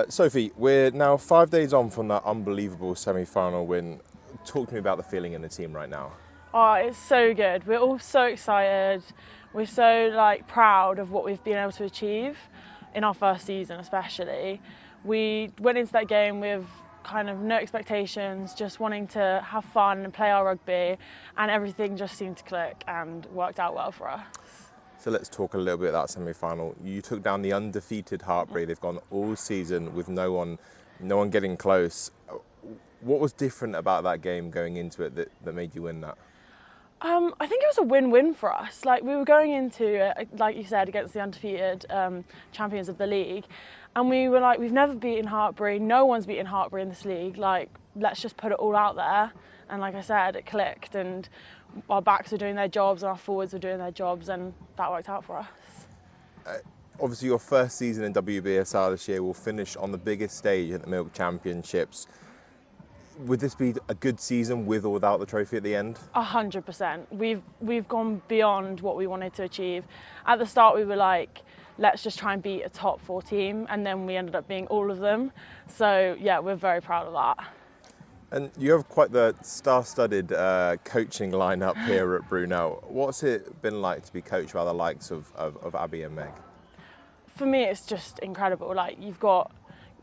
Sophie, we're now 5 days on from that unbelievable semi-final win. Talk to me about the feeling in the team right now. Oh, it's so good. We're all so excited. We're so proud of what we've been able to achieve in our first season, especially. We went into that game with kind of no expectations, just wanting to have fun and play our rugby, and everything just seemed to click and worked out well for us. So let's talk a little bit about that semi-final. You took down the undefeated Hartpury. They've gone all season with no one getting close. What was different about that game going into it that made you win that? I think it was a win-win for us. We were going into it, like you said, against the undefeated champions of the league, and we were like, we've never beaten Hartpury. No one's beaten Hartpury in this league. Let's just put it all out there. And like I said, it clicked, and our backs were doing their jobs and our forwards were doing their jobs, and that worked out for us. Obviously, your first season in WBSR this year will finish on the biggest stage at the Milk Championships. Would this be a good season with or without the trophy at the end? 100%. We've gone beyond what we wanted to achieve. At the start, we were like, let's just try and beat a top 4 team, and then we ended up being all of them. So yeah, we're very proud of that. And you have quite the star-studded coaching lineup here at Brunel. What's it been like to be coached by the likes of Abby and Meg? For me, it's just incredible. You've got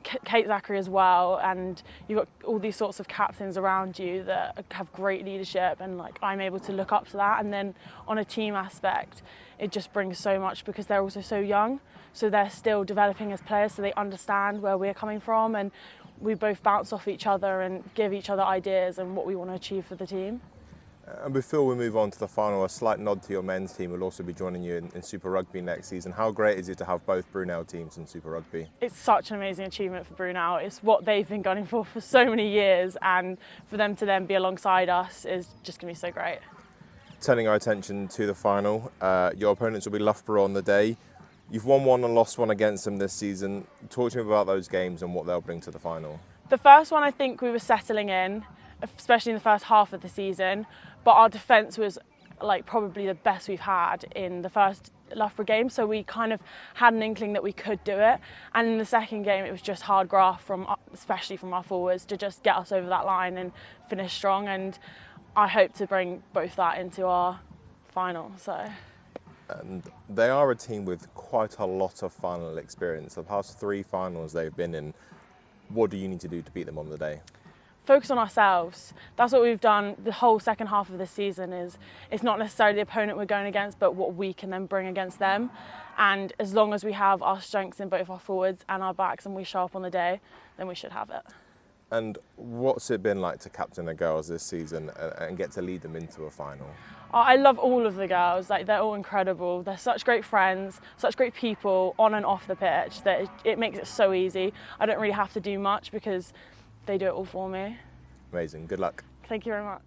Kate Zachary as well, and you've got all these sorts of captains around you that have great leadership, and I'm able to look up to that. And then on a team aspect, it just brings so much because they're also so young, so they're still developing as players, so they understand where we're coming from, and we both bounce off each other and give each other ideas and what we want to achieve for the team. And before we move on to the final, a slight nod to your men's team will also be joining you in Super Rugby next season. How great is it to have both Brunel teams in Super Rugby? It's such an amazing achievement for Brunel. It's what they've been gunning for so many years, and for them to then be alongside us is just going to be so great. Turning our attention to the final, your opponents will be Loughborough on the day. You've won one and lost one against them this season. Talk to me about those games and what they'll bring to the final. The first one, I think we were settling in, especially in the first half of the season, but our defence was probably the best we've had in the first Loughborough game, so we kind of had an inkling that we could do it. And in the second game, it was just hard graft, especially from our forwards, to just get us over that line and finish strong. And I hope to bring both that into our final. And they are a team with quite a lot of final experience. The past 3 finals they've been in. What do you need to do to beat them on the day? Focus on ourselves. That's what we've done the whole second half of this season. It's not necessarily the opponent we're going against, but what we can then bring against them. And as long as we have our strengths in both our forwards and our backs, and we show up on the day, then we should have it. And what's it been like to captain the girls this season and get to lead them into a final? I love all of the girls. They're all incredible. They're such great friends, such great people on and off the pitch that it makes it so easy. I don't really have to do much because they do it all for me. Amazing. Good luck. Thank you very much.